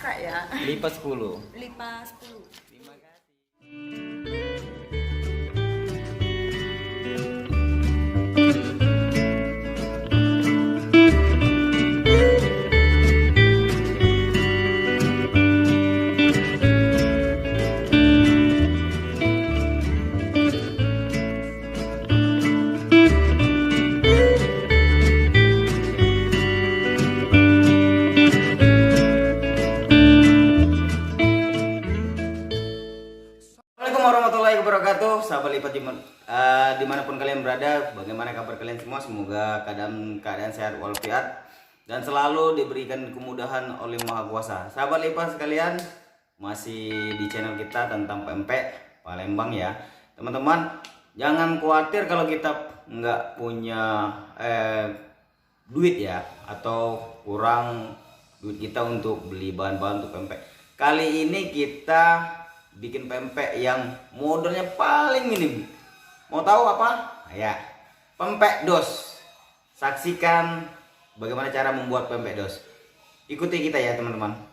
masak ya. Lipat 10. Lipat 10. Terima kasih. Assalamualaikum warahmatullahi wabarakatuh, sahabat lipat dimanapun kalian berada, bagaimana kabar kalian semua? Semoga keadaan sehat walafiat dan selalu diberikan kemudahan oleh Maha Kuasa. Sahabat lipat sekalian, masih di channel kita tentang pempek Palembang ya, teman-teman. Jangan khawatir kalau kita nggak punya duit ya, atau kurang duit kita untuk beli bahan-bahan untuk pempek. Kali ini kita bikin pempek yang modalnya paling minim. Mau tahu apa? Ya, pempek dos. Saksikan bagaimana cara membuat pempek dos. Ikuti kita ya teman-teman.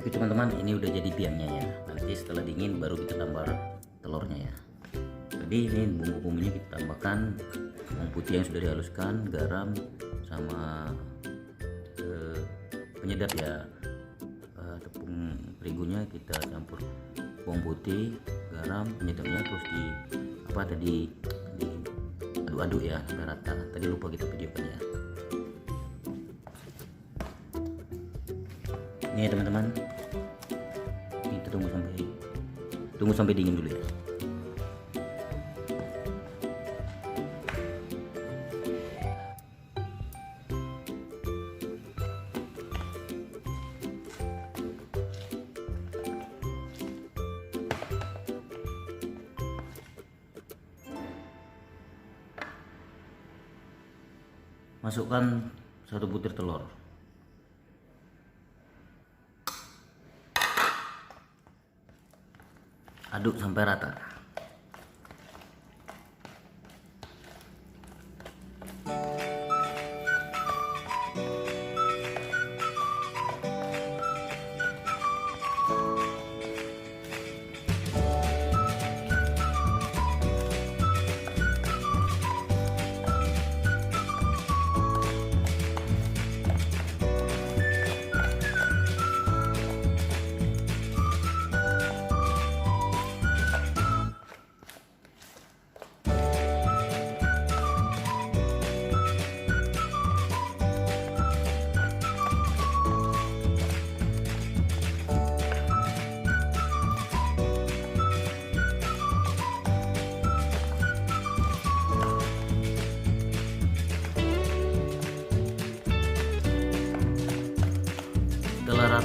Oke teman-teman, ini udah jadi biangnya ya. Nanti setelah dingin baru kita tambah telurnya ya. Jadi ini bumbu-bumbunya kita tambahkan bawang putih yang sudah dihaluskan, garam sama penyedap ya. Tepung terigunya kita campur bawang putih, garam, penyedapnya, terus di aduk-aduk ya sampai rata. Tadi lupa kita videokan ya. Ini ya teman-teman, kita tunggu sampai dingin dulu ya. Masukkan 1 butir telur. Aduk sampai rata.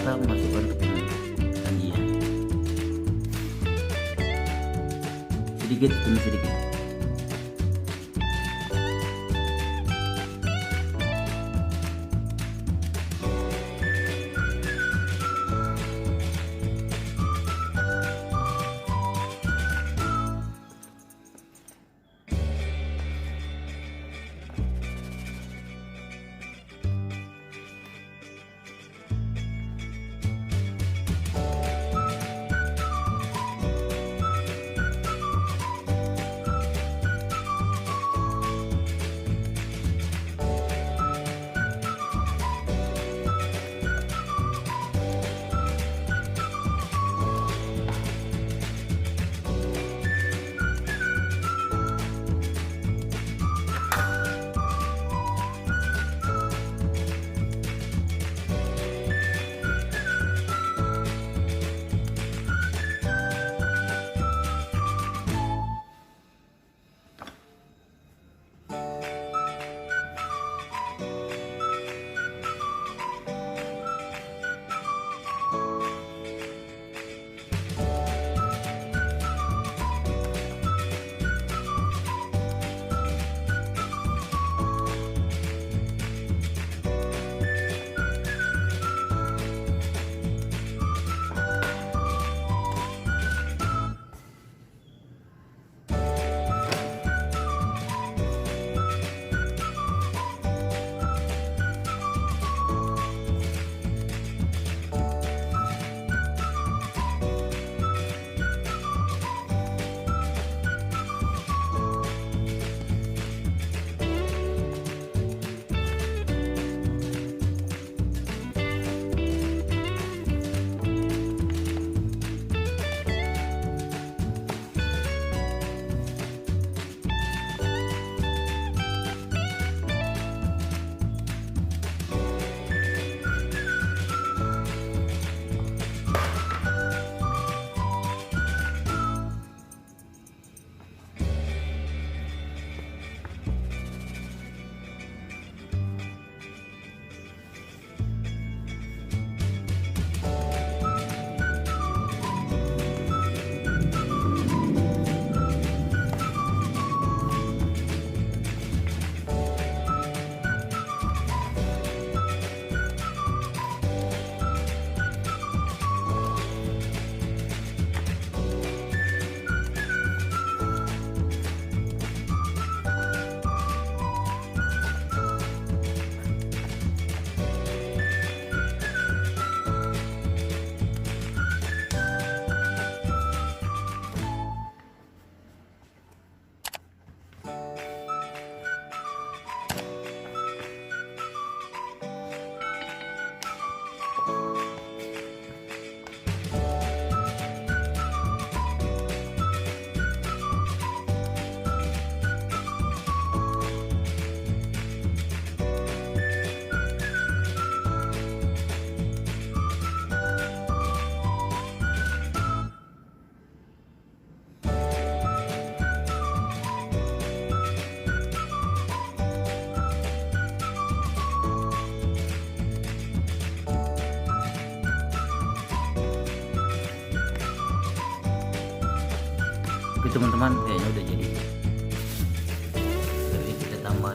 rata, masukkan tepung kanjinya sedikit demi sedikit. Oke teman-teman, kayaknya udah jadi. Jadi kita tambah.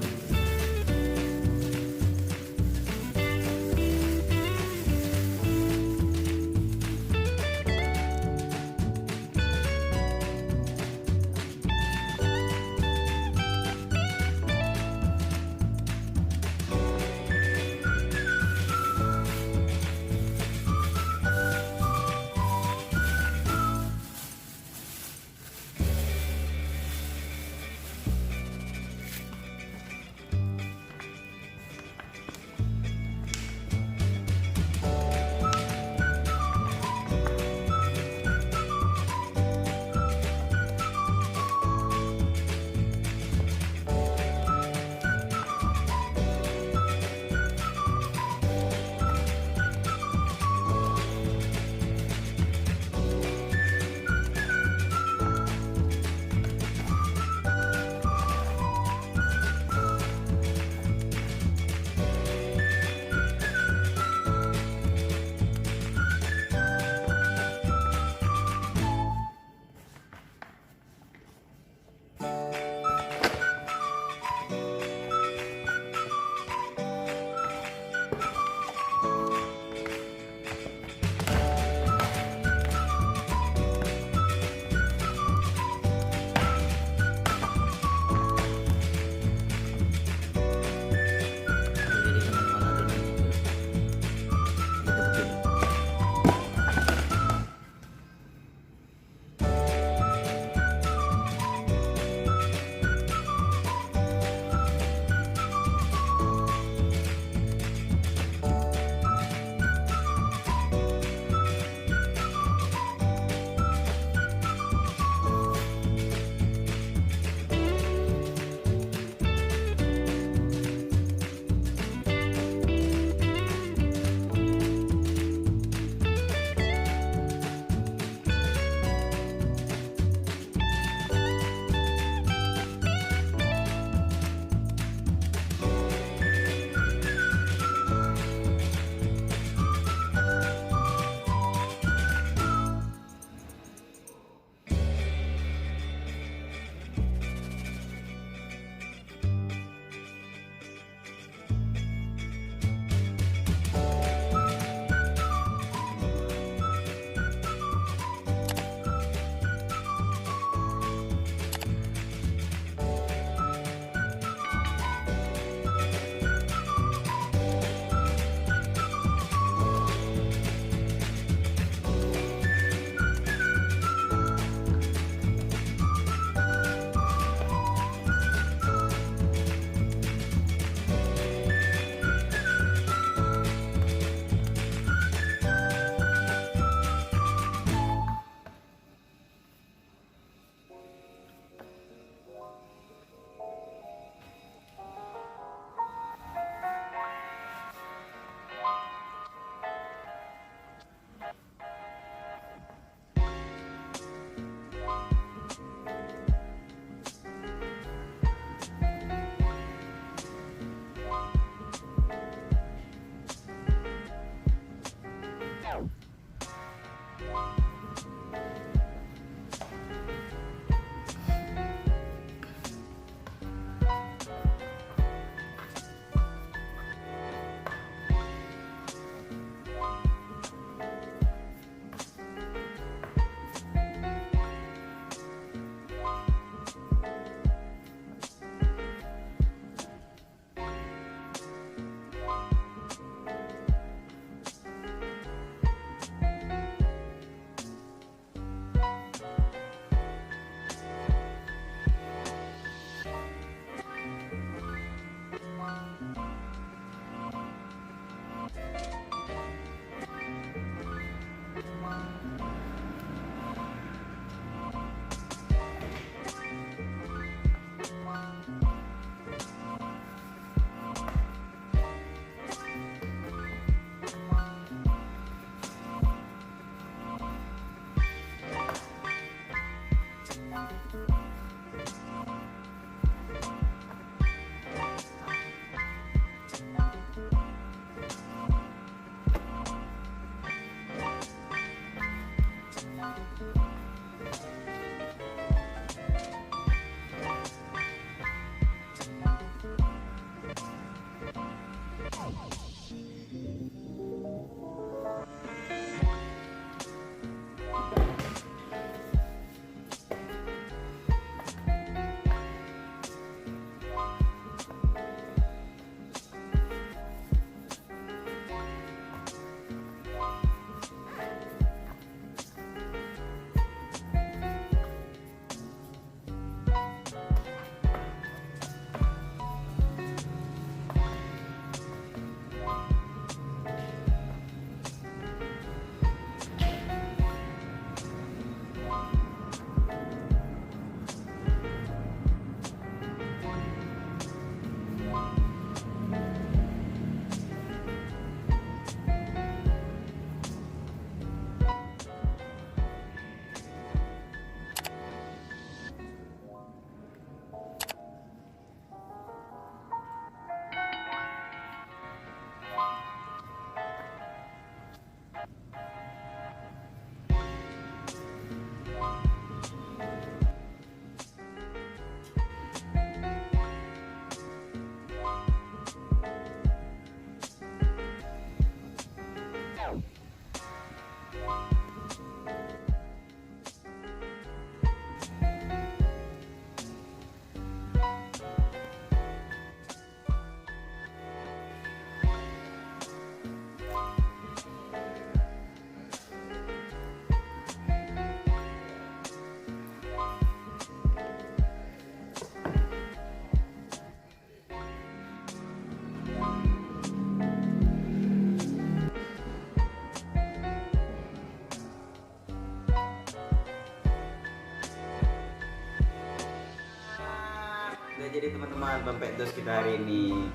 Udah jadi teman-teman pempek dos kita hari ini.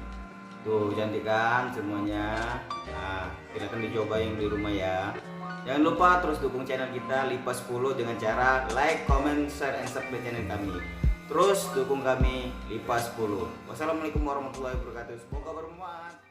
Tuh cantik kan semuanya. Nah, silakan dicoba yang di rumah ya. Jangan lupa terus dukung channel kita Lipas 10 dengan cara like, comment, share, and subscribe channel kami. Terus dukung kami Lipas 10. Wassalamualaikum warahmatullahi wabarakatuh. Semoga bermanfaat.